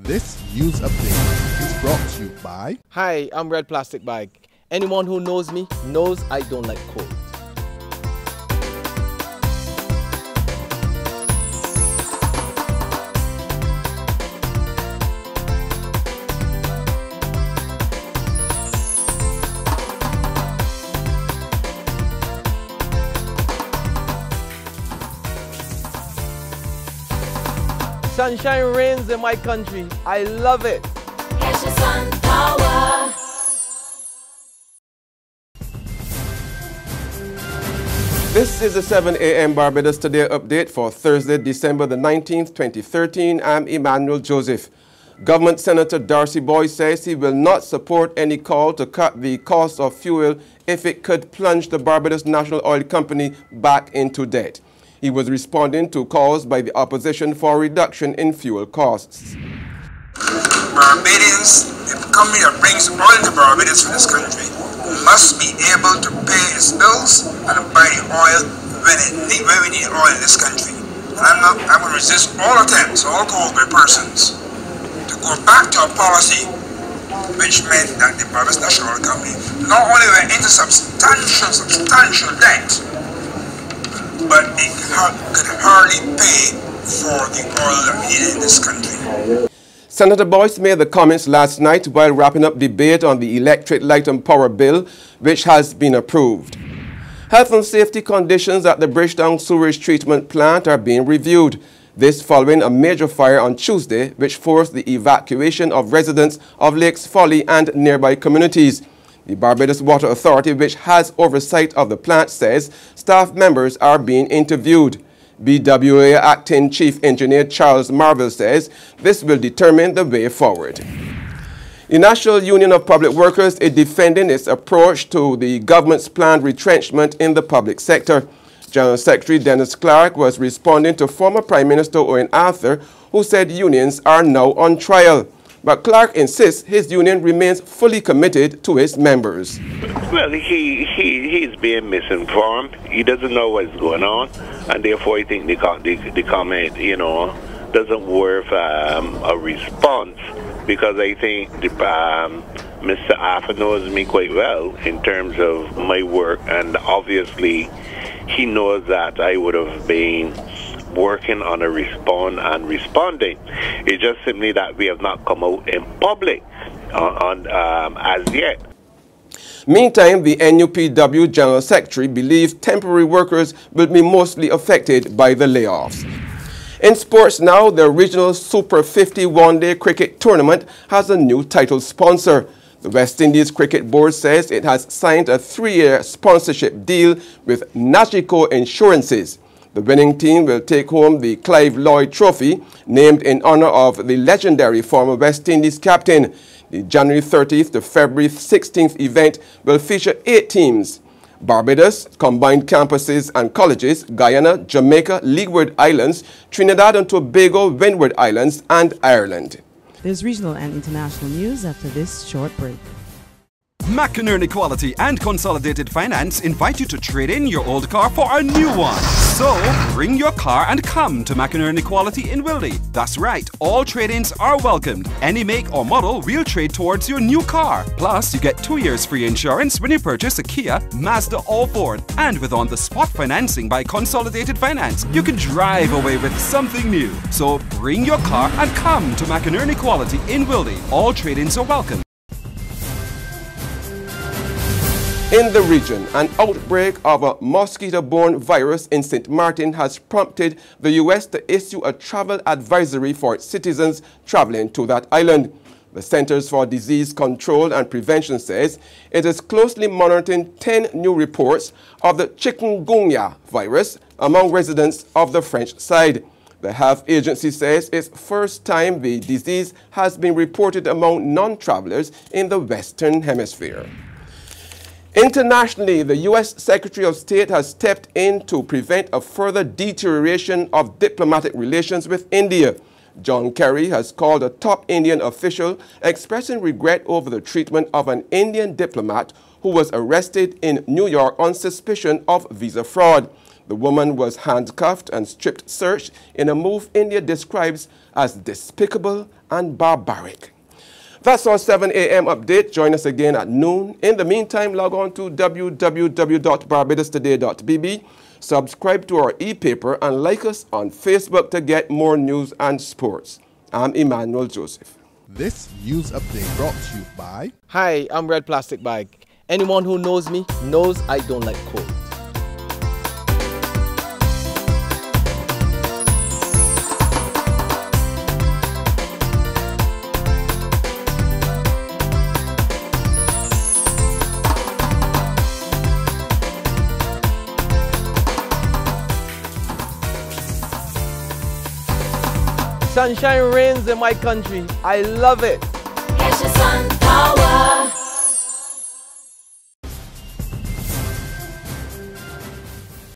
This news update is brought to you by... Hi, I'm Red Plastic Bag. Anyone who knows me knows I don't like cold. Sunshine reigns in my country. I love it. Get your sun power. This is the 7 a.m. Barbados Today update for Thursday, December the 19th, 2013. I'm Emmanuel Joseph. Government Senator Darcy Boyd says he will not support any call to cut the cost of fuel if it could plunge the Barbados National Oil Company back into debt. He was responding to calls by the opposition for a reduction in fuel costs. Barbadians, the company that brings oil to Barbados for this country, must be able to pay its bills and buy the oil when we need oil in this country. And I will resist all attempts, all calls by persons, to go back to a policy which meant that the Barbados National Oil Company not only went into substantial debt, but it could hardly pay for the oil that we needed in this country. Senator Boyd made the comments last night while wrapping up debate on the Electric Light and Power Bill, which has been approved. Health and safety conditions at the Bridgetown sewage treatment plant are being reviewed. This following a major fire on Tuesday, which forced the evacuation of residents of Lakes Folly and nearby communities. The Barbados Water Authority, which has oversight of the plant, says staff members are being interviewed. BWA Acting Chief Engineer Charles Marvell says this will determine the way forward. The National Union of Public Workers is defending its approach to the government's planned retrenchment in the public sector. General Secretary Dennis Clark was responding to former Prime Minister Owen Arthur, who said unions are now on trial. But Clark insists his union remains fully committed to its members. Well, he's being misinformed. He doesn't know what's going on, and therefore I think the comment, doesn't worth a response, because I think Mr. Arthur knows me quite well in terms of my work, and obviously he knows that I would have been working on a responding. It's just simply that we have not come out in public as yet. Meantime, the NUPW General Secretary believes temporary workers will be mostly affected by the layoffs. In sports now, the regional Super 50 one-day cricket tournament has a new title sponsor. The West Indies Cricket Board says it has signed a 3-year sponsorship deal with Nagico Insurances. The winning team will take home the Clive Lloyd Trophy, named in honor of the legendary former West Indies captain. The January 30th to February 16th event will feature 8 teams: Barbados, combined campuses and colleges, Guyana, Jamaica, Leeward Islands, Trinidad and Tobago, Windward Islands, and Ireland. There's regional and international news after this short break. McInerney Quality and Consolidated Finance invite you to trade in your old car for a new one. So, bring your car and come to McInerney Quality in Wildy. That's right, all trade-ins are welcomed. Any make or model will trade towards your new car. Plus, you get 2 years free insurance when you purchase a Kia, Mazda or Ford. And with on-the-spot financing by Consolidated Finance, you can drive away with something new. So, bring your car and come to McInerney Quality in Wildy. All trade-ins are welcome. In the region, an outbreak of a mosquito-borne virus in St. Martin has prompted the U.S. to issue a travel advisory for its citizens traveling to that island. The Centers for Disease Control and Prevention says it is closely monitoring 10 new reports of the chikungunya virus among residents of the French side. The health agency says it's the first time the disease has been reported among non-travelers in the Western Hemisphere. Internationally, the U.S. Secretary of State has stepped in to prevent a further deterioration of diplomatic relations with India. John Kerry has called a top Indian official expressing regret over the treatment of an Indian diplomat who was arrested in New York on suspicion of visa fraud. The woman was handcuffed and strip searched in a move India describes as despicable and barbaric. That's our 7 a.m. update. Join us again at noon. In the meantime, log on to www.barbadostoday.bb, subscribe to our e-paper, and like us on Facebook to get more news and sports. I'm Emmanuel Joseph. This news update brought to you by... Hi, I'm Red Plastic Bag. Anyone who knows me knows I don't like cold. Sunshine reigns in my country. I love it. Get your sun power.